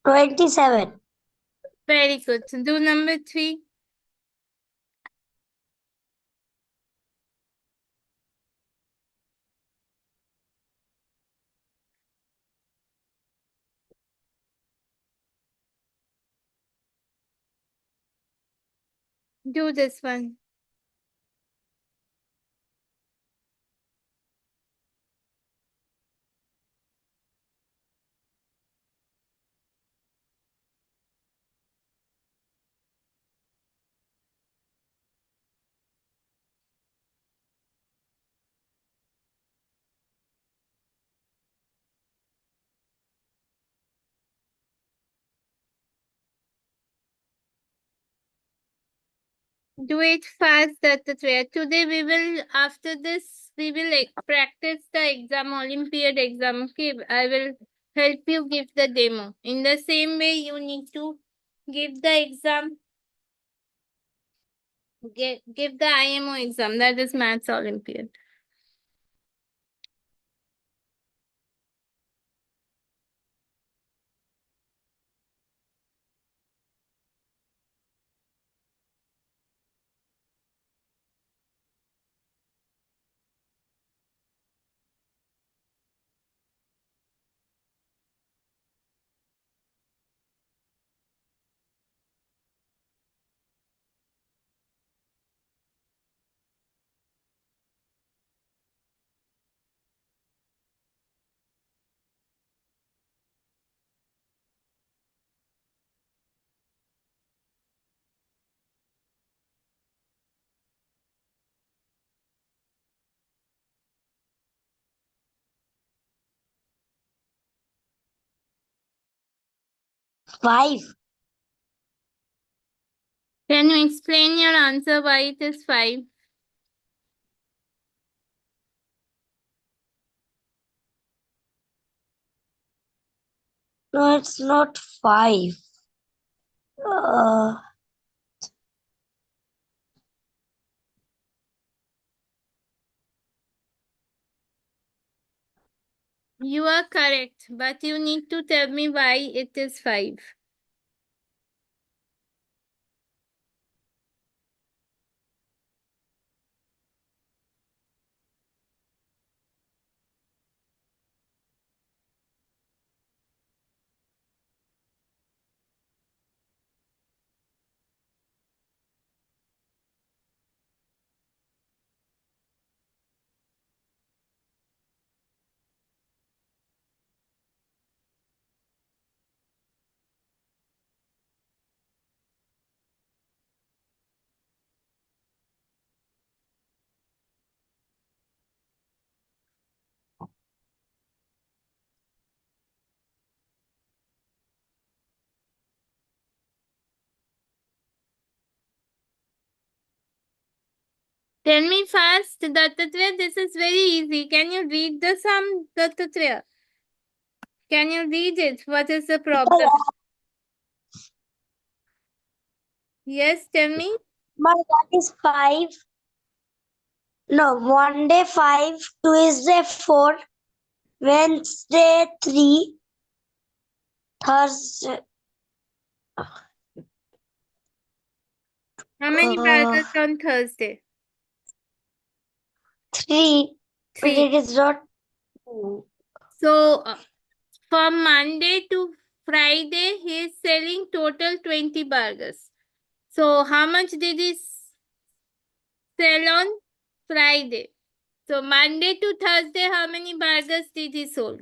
27. Very good. So do number 3. Do this one. Do it fast, Dattatreya. Today we will, after this, we will practice the exam, Olympiad exam. Okay, I will help you give the demo. In the same way, you need to give the exam, give the IMO exam, that is Maths Olympiad. Five. Can you explain your answer why it is 5? No, it's not 5. Uh, You are correct, but you need to tell me why it is 5. Tell me fast, Dattatreya. This is very easy. Can you read the sum, Dattatreya? Can you read it? What is the problem? Yes, tell me. my one is 5. No, Monday 5, Tuesday 4, Wednesday 3, Thursday. How many burgers on Thursday? 3. But 3. it is not 2. So, from Monday to Friday, he is selling total 20 burgers. So, how much did he sell on Friday? So, Monday to Thursday, how many burgers did he sold?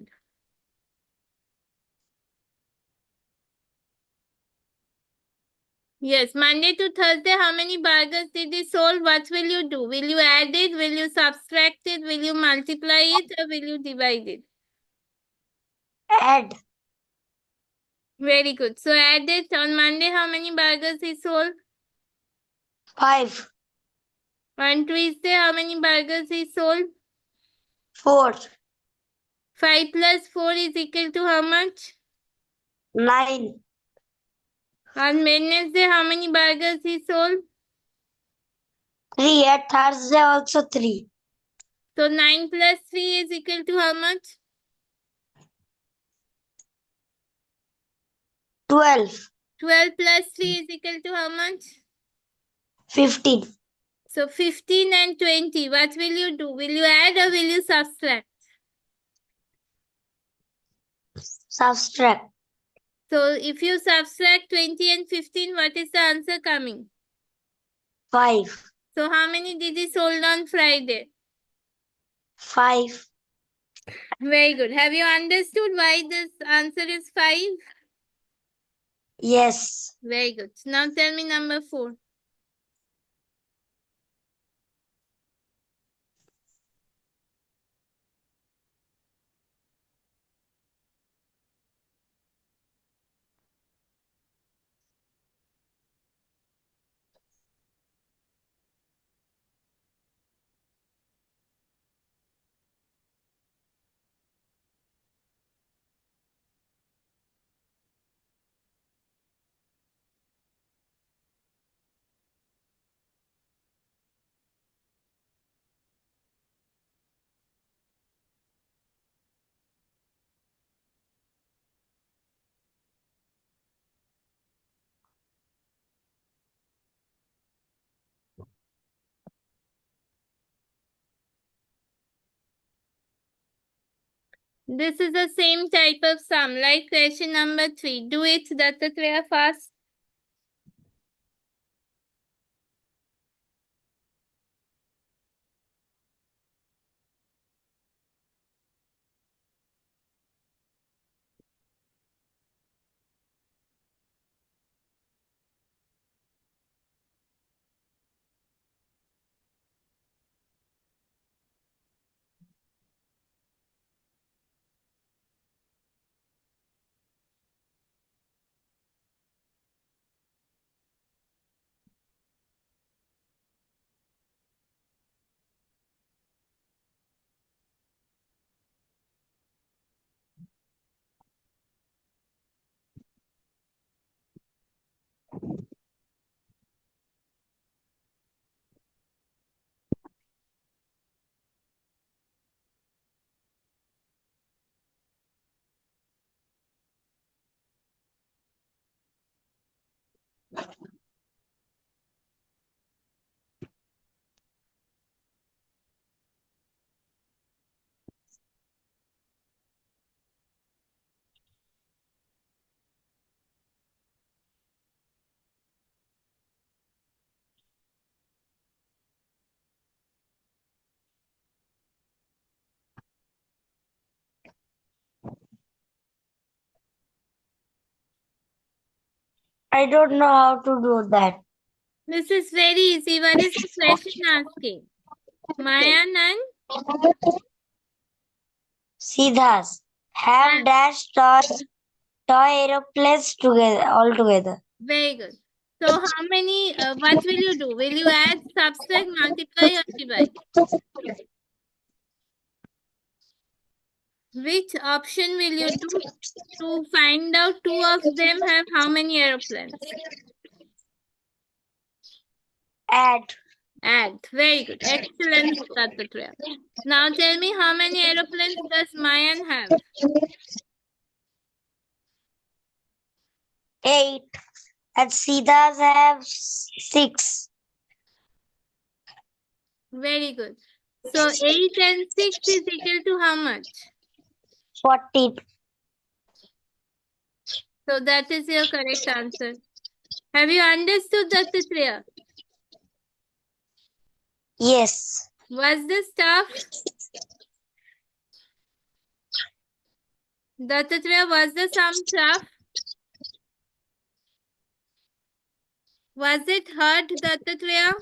Yes, Monday to Thursday, how many burgers did he sold? What will you do? Will you add it? Will you subtract it? Will you multiply it? Or will you divide it? Add. Very good. So add it. On Monday, how many burgers he sold? 5. On Tuesday, how many burgers he sold? 4. 5 plus 4 is equal to how much? 9. On Wednesday, how many burgers he sold? 3. At Thursday also 3. So 9 plus 3 is equal to how much? 12. 12 plus 3 is equal to how much? 15. So 15 and 20. What will you do? Will you add or will you subtract? Subtract. So if you subtract 20 and 15, what is the answer coming? 5. So how many did you sold on Friday? 5. Very good. Have you understood why this answer is 5? Yes. Very good. Now tell me number 4. This is the same type of sum like question number 3. Do it, Dattatreya, fast. I don't know how to do that. This is very easy. What is the question asking? Mayan and Siddhas have dash toy aeroplanes together all together. very good. So how many, what will you do? Will you add, subtract, multiply or divide? Which option will you do to find out 2 of them have how many aeroplanes? Add. Add. Very good. Excellent, Dattatreya. Now tell me how many aeroplanes does Mayan have? 8. And Siddhas have 6. Very good. So 8 and 6 is equal to how much? 14. So that is your correct answer. Have you understood, Dattatreya? Yes. Was this tough? Dattatreya, was the sum tough? Was it hard, Dattatreya?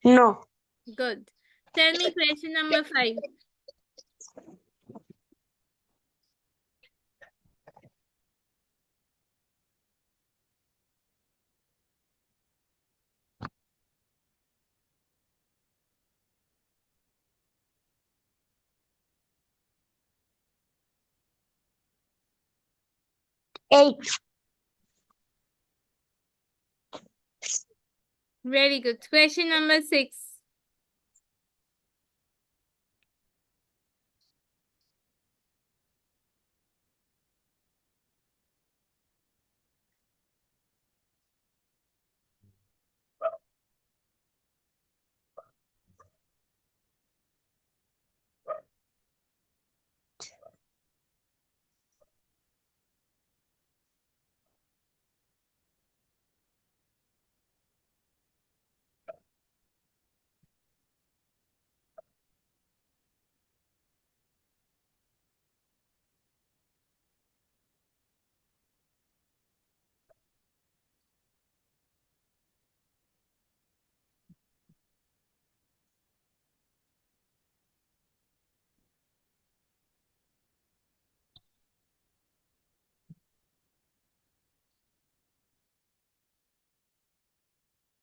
No. Good. Tell me question number 5. Eight. Very good. Question number 6.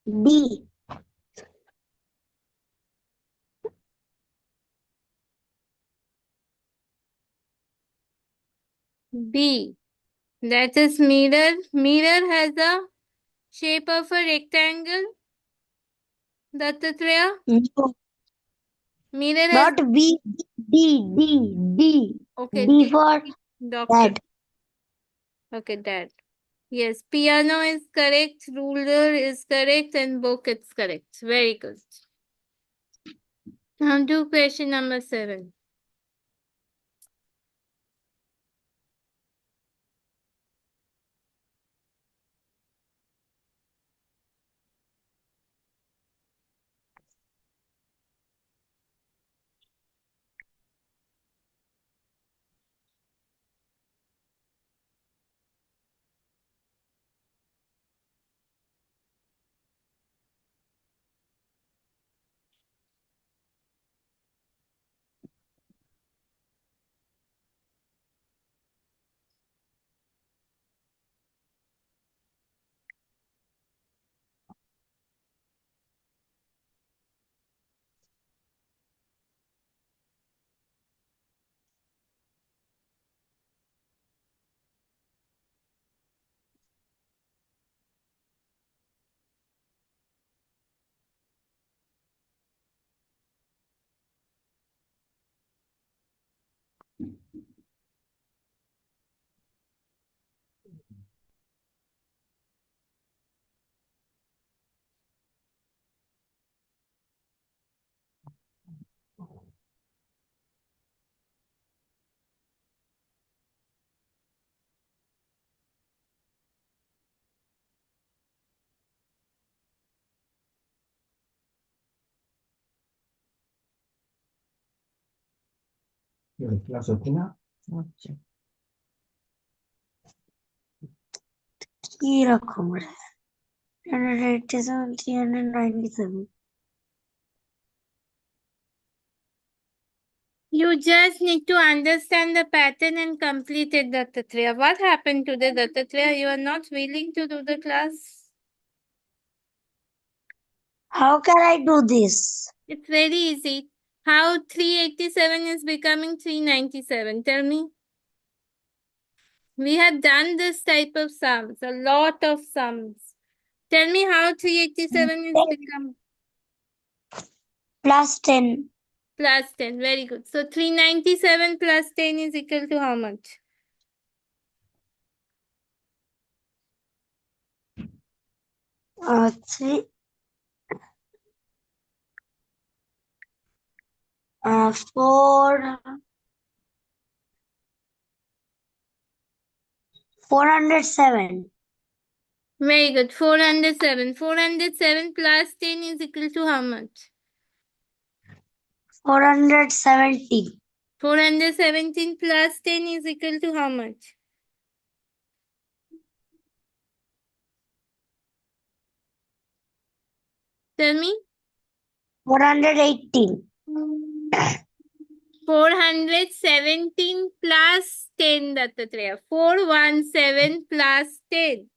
D. B. That is mirror. Mirror has a shape of a rectangle. Dattatreya. No, Mirror has. not B. D. Okay, D D. for Doctor. dad. Okay, that. Yes, piano is correct, ruler is correct, and book is correct. Very good. Now do question number 7. La sotina. ये रखो मेरे 387, 397. You just need to understand the pattern and complete it, Dattatreya. What happened today, Dattatreya? You are not willing to do the class? How can I do this? It's very easy. How 387 is becoming 397? Tell me. We have done this type of sums, a lot of sums. Tell me how 387 is become Plus 10. plus 10. Very good. So 397 plus 10 is equal to how much? Three. 407. Very good. 407. 407 plus 10 is equal to how much? 470. 417 plus 10 is equal to how much? Tell me. 418. 417 plus 10, Dattatreya. 417 plus 10.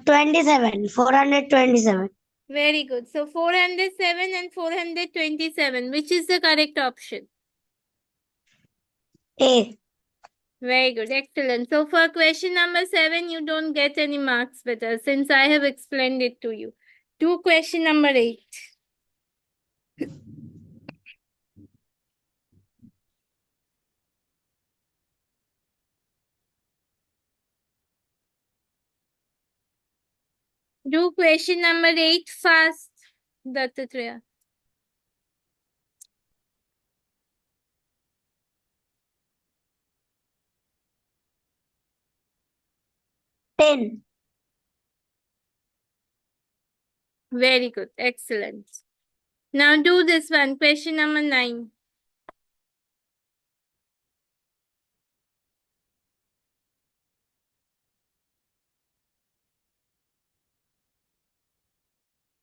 27. 427. Very good. So 407 and 427. Which is the correct option? A. Very good. Excellent. So for question number 7, you don't get any marks with us since I have explained it to you. Do question number 8. Do question number 8 fast, Dattatreya. Ten. Very good. Excellent. Now do this one. Question number 9.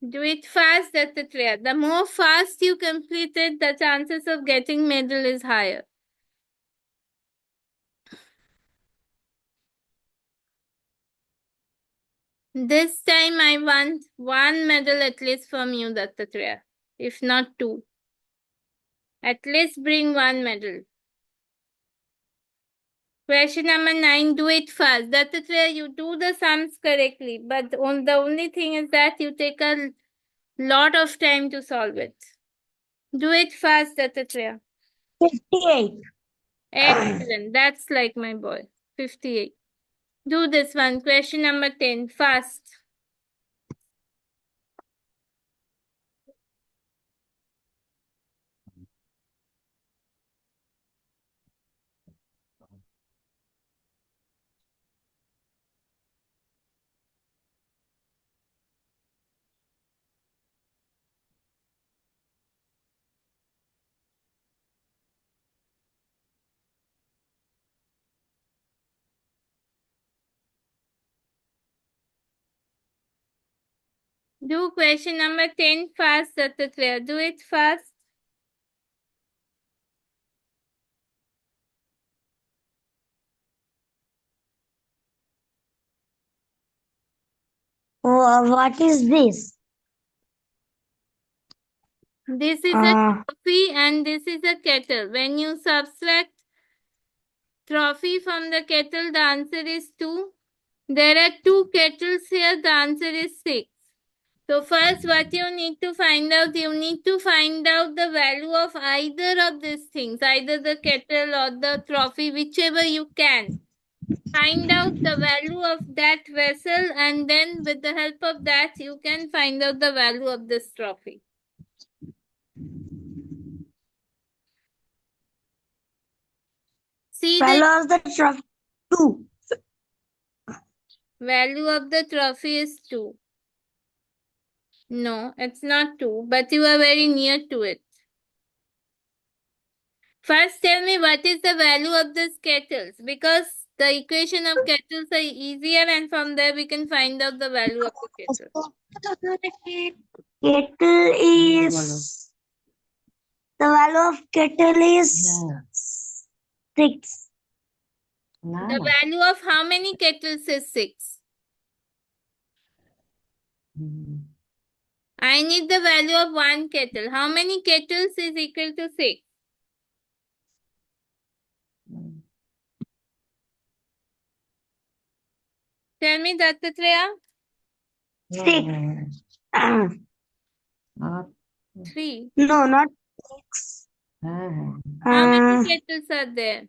Do it fast, Dattatreya. The more fast you complete it, the chances of getting medal is higher. This time I want one medal at least from you, Dattatreya, if not two. At least bring one medal. Question number 9, do it fast. Dattatreya, you do the sums correctly, but the only thing is that you take a lot of time to solve it. Do it fast, Dattatreya. 58. Excellent. That's like my boy. 58. Do this one. Question number 10. Fast. Do question number 10 fast, Dattatreya. Do it fast. What is this? This is a trophy and this is a kettle. When you subtract trophy from the kettle, the answer is 2. There are 2 kettles here. The answer is 6. So first what you need to find out, you need to find out the value of either of these things, either the kettle or the trophy, whichever you can. Find out the value of that vessel and then with the help of that you can find out the value of this trophy. See the Value of the trophy 2. value of the trophy is 2. No, it's not 2, but you are very near to it. First tell me what is the value of these kettles, because the equation of kettles are easier and from there we can find out the value of the kettle. Kettle is the value of kettle is 6. The value of how many kettles is 6? I need the value of one kettle. How many kettles is equal to 6? Tell me, Dattatreya. 6. 3. No, not 6. How many kettles are there?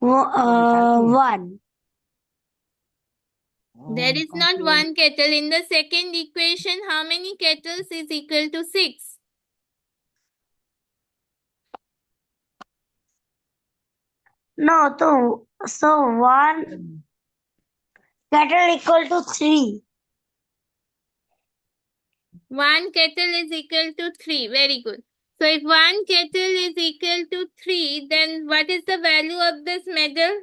1. There is not one kettle. In the second equation, how many kettles is equal to 6? No, so 1 kettle equal to 3. One kettle is equal to 3. Very good. So if one kettle is equal to 3, then what is the value of this medal?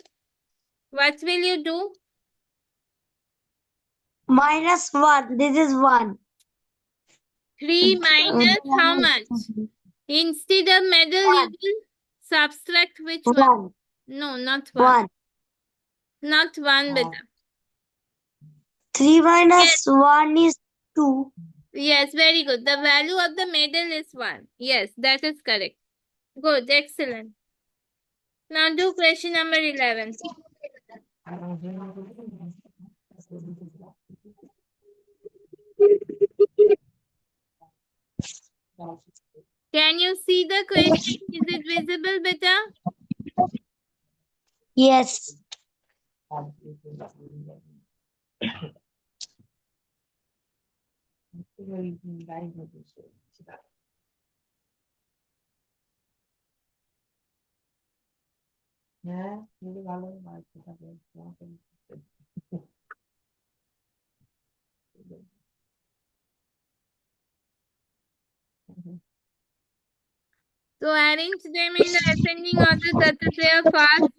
What will you do? Minus 1. This is 1. 3 minus how much? Instead of medal, you One. will subtract which one? 1. No, not 1. 1. Not 1, beta. 3 minus 1 is 2. Yes, very good. The value of the medal is 1. Yes, that is correct. Good, excellent. Now do question number 11. Can you see the question? Is it visible, beta? Yes. So arrange them in the ascending order, Dattatreya fast.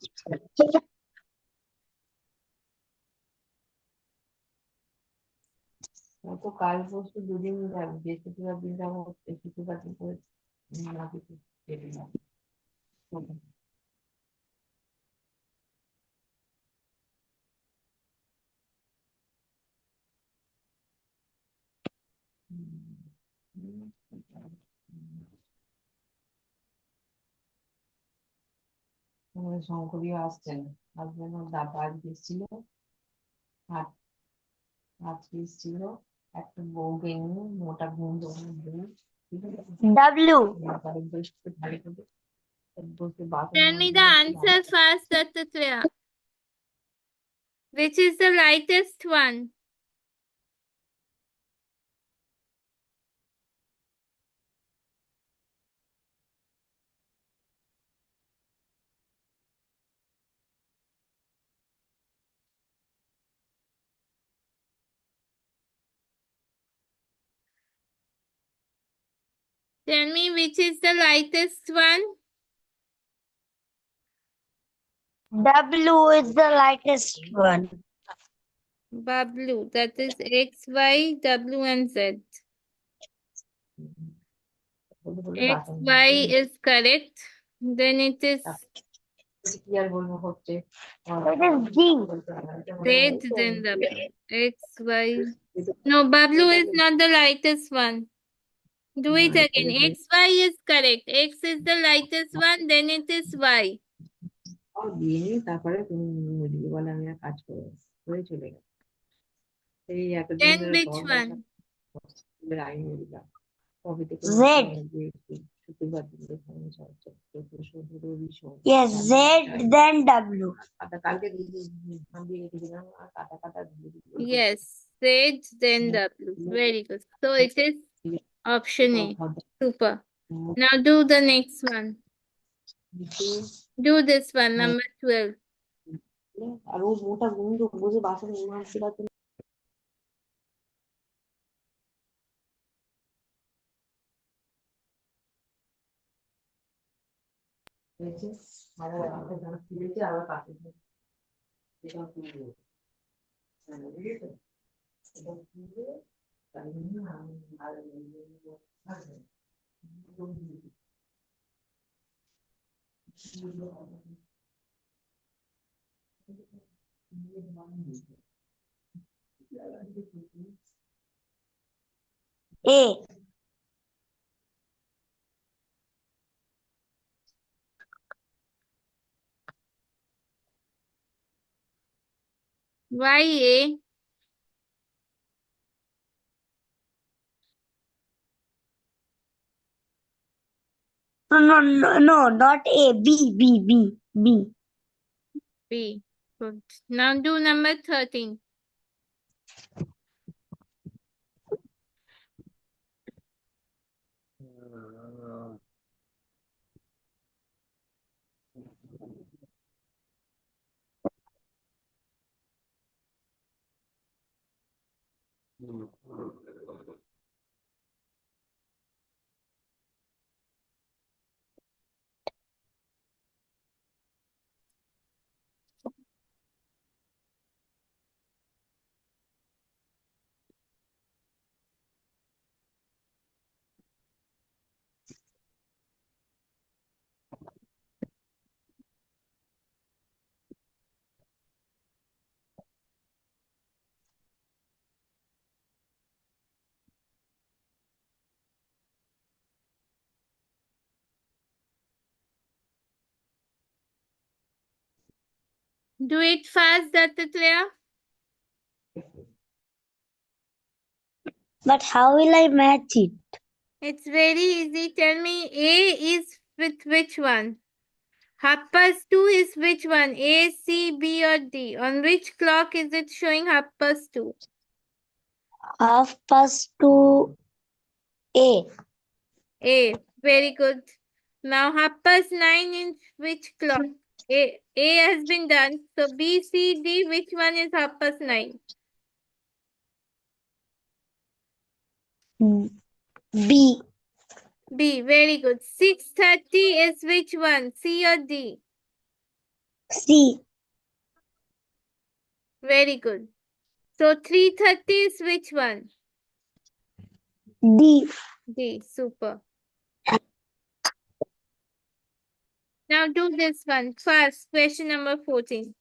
তো কাল পরশু দুদিন যাবো, বৃহস্পতিবার দিন যাবো, শুক্রবার দিন করে শঙ্করীয় আসছেন, আসবেন ওর দাদা আজকে এসেছিল, আজকে এসেছিল একটা বউকে নিয়ে, মোটা বউ, ঠিক আছে, W. তাদের বেশ একটু ভারী করে বসে বাসন Tell me the answer first, Dattatreya. Which is the lightest one? Tell me which is the lightest one? W is the lightest one. Bablu. That is X, Y, W, and Z. X, Y is correct. Then it is কি আর বলবো হচ্ছে It is G. Z, then W. X, Y. No, Bablu is not the lightest one. Do it again. X, Y is correct. X is the lightest one, then it is Y. দিয়ে নিয়ে তারপরে তুমি ওইদিকে বলে আমি আর কাজ করে চলে গেলাম। এই এতদিন Then ধরে which গরমটা one? আইন দিলাম, কবে থেকে Z. শুক্রবার দিন দেখানো চলছে, রবি সোম, Yes, Z, then W. কালকে দিয়ে রেখেছিলাম আর কাটা কাটা দিয়ে দিলাম। Yes, Z, then W. Very good. So it is option A. Super. Now do the next one. Do this one, number 12. আর ও মোটা বন্ধু বুঝে বাসন মাঝতে পারতো না। আবার পাশে এটা তুলবো। বুঝেছো? এটা তুলবে, তার জন্য আমি ভালো A. Why A? No, not A. B. B. Good. Now do number 13. Do it fast, Dattatreya. But how will I match it? It's very easy. Tell me A is with which one? 2:30 is which one? A, C, B, or D? On which clock is it showing 2:30? 2:30 A. A. Very good. Now 9:30 in which clock? A has been done. So B, C, D, which one is 9:30? B. B. Very good. 6:30 is which one? C or D? C. Very good. So 3:30 is which one? D. D. Super. Now do this one. First, question number 14.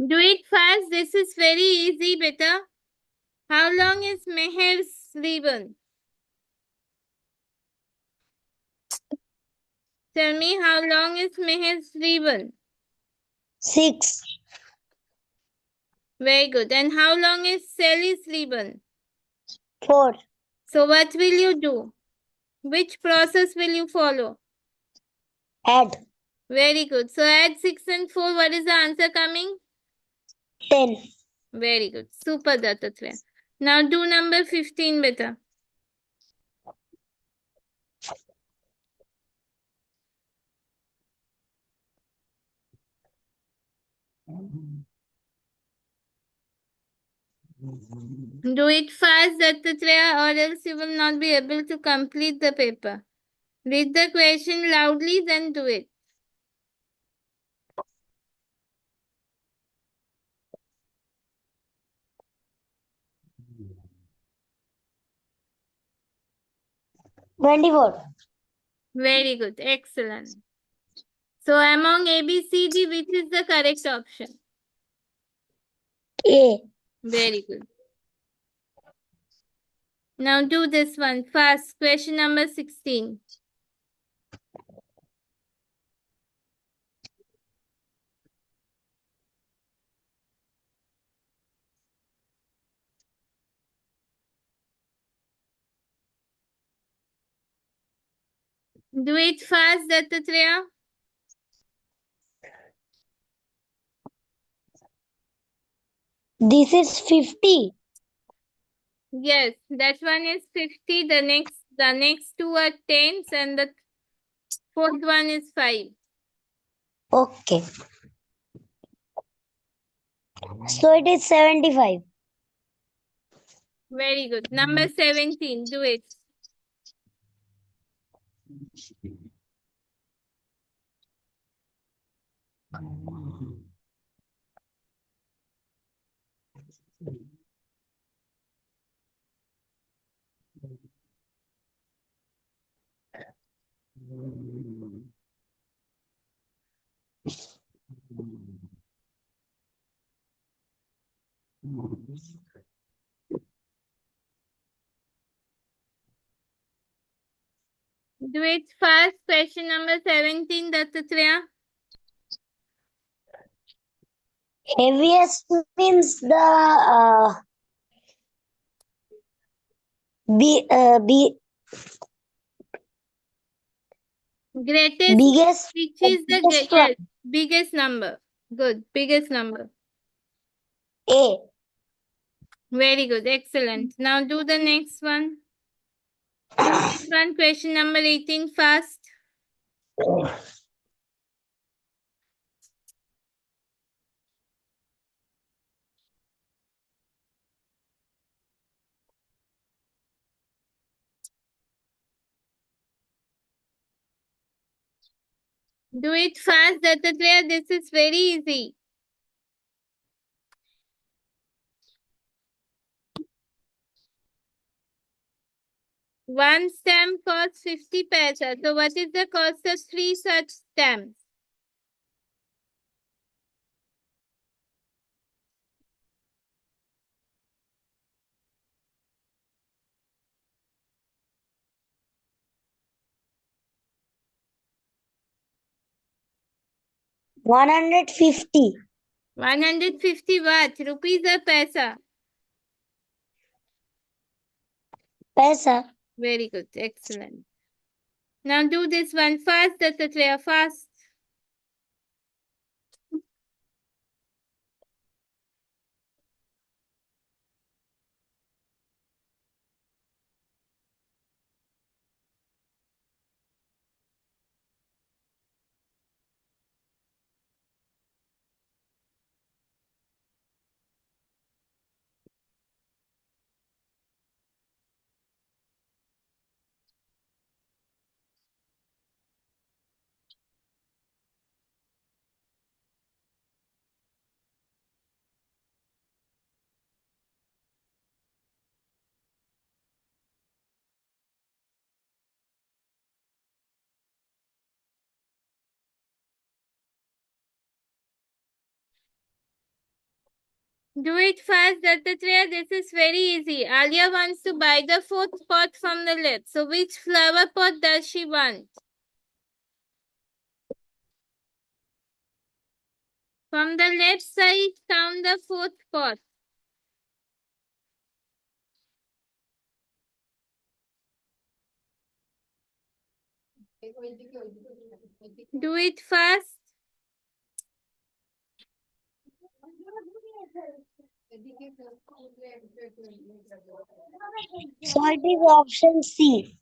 Do it fast. This is very easy, beta. How long is Meher's ribbon? Tell me, how long is Meher's ribbon? 6. Very good. And how long is Sally's ribbon? 4. So what will you do? Which process will you follow? Add. Very good. So add 6 and 4. What is the answer coming? 10. Very good. Super, Dattatreya. Now do number 15, beta. Do it fast, Dattatreya, or else you will not be able to complete the paper. Read the question loudly, then do it. Twenty-four. Very good. Excellent. So among A, B, C, D, which is the correct option? A. Very good. Now do this one fast. Question number 16. Do it fast, Dattatreya. This is 50. Yes, that one is 50. The next two are tens, and the fourth one is 5. Okay. So it is 75. Very good. Number 17. Do it. Do it fast. Question number 17, Dattatreya. Heaviest means the Greatest, biggest which is the biggest one. yes, biggest number. Good. Biggest number. A. Very good. Excellent. Now do the next one. Do this one. Question number 18 fast. Do it fast, Dattatreya. This is very easy. One stamp costs 50 paisa. So what is the cost of 3 such stamps? $150. 150 what? Rupees or paisa? Paisa. Very good. Excellent. Now do this one fast, Dattatreya. Fast. Do it fast, Dattatreya. This is very easy. Alia wants to buy the fourth pot from the left. So which flower pot does she want? From the left side, count the fourth pot. Do it fast. So it is option C.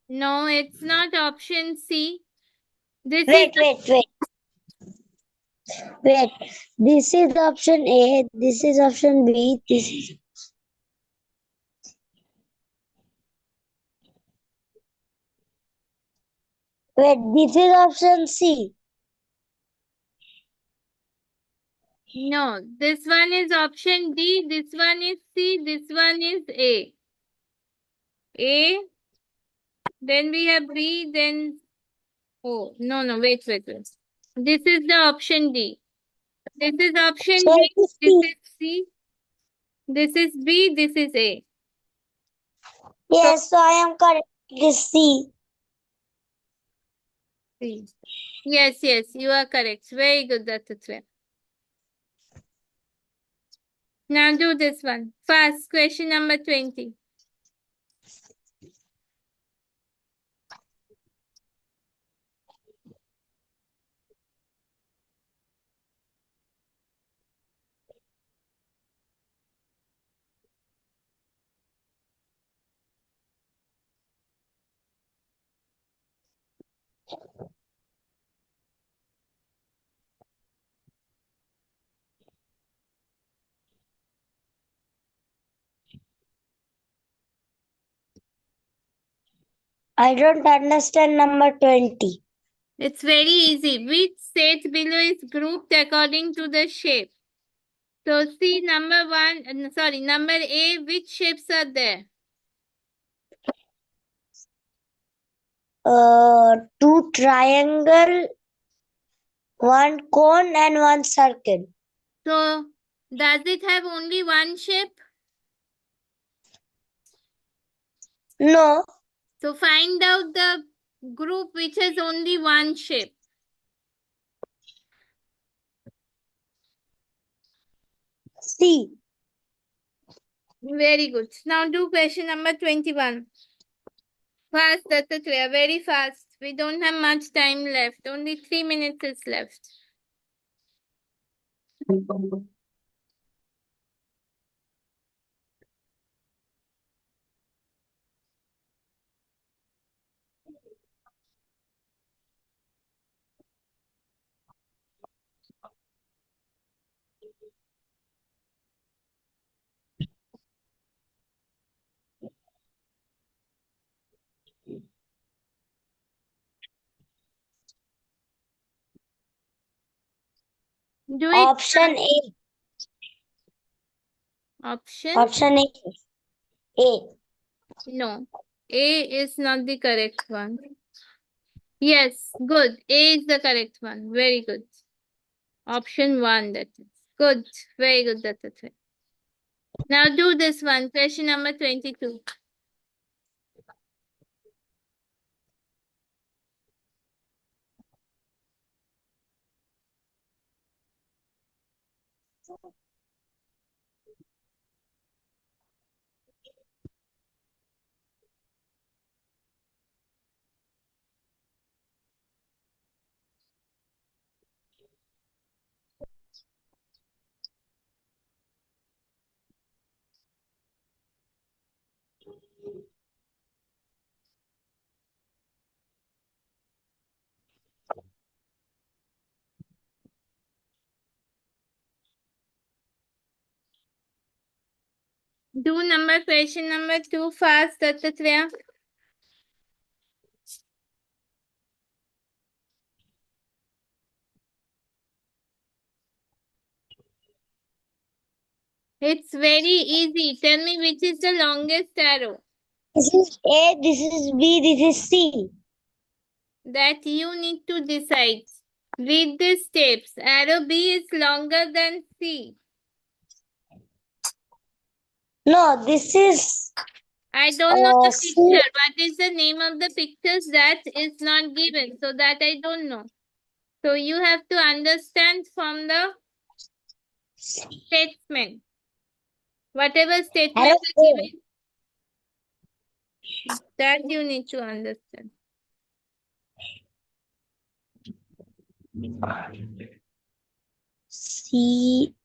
No, it's not option C. This Wait, is wait, wait. Wait. This is option A. This is option B. This is. Wait, this is option C. no. This one is option D. This one is C. This one is A. A. Then we have B. Then oh no. Wait. This is the option D. This is option So D. it is This C. is C. This is B. This is A. Yes, so I am correct. It is C. C. Yes, you are correct. Very good, Dattatreya. Now do this one. Fast. Question number 20. I don't understand number 20. It's very easy. Which state below is grouped according to the shape? So see number A, which shapes are there? Two triangle, one cone and one circle. So does it have only one shape? No. So find out the group which has only one shape. C. Very good. Now do question number 21. Fast, Dattatreya, very fast. We don't have much time left. Only 3 minutes is left. Do it. Option A. Option? Option A. A. No. A is not the correct one. Yes, good. A is the correct one. Very good. Option 1, that is. Good. Very good, Dattatreya. Now do this one. Question number 22. Do question number 2 fast, Dattatreya. It's very easy. Tell me which is the longest arrow This is A, this is B, this is C. that you need to decide. Read the steps. Arrow B is longer than C. No, this is I don't know the C. picture. What is the name of the pictures? That is not given. So that I don't know. So you have to understand from the statement. Whatever statement Arrow is A. given, that you need to understand. C.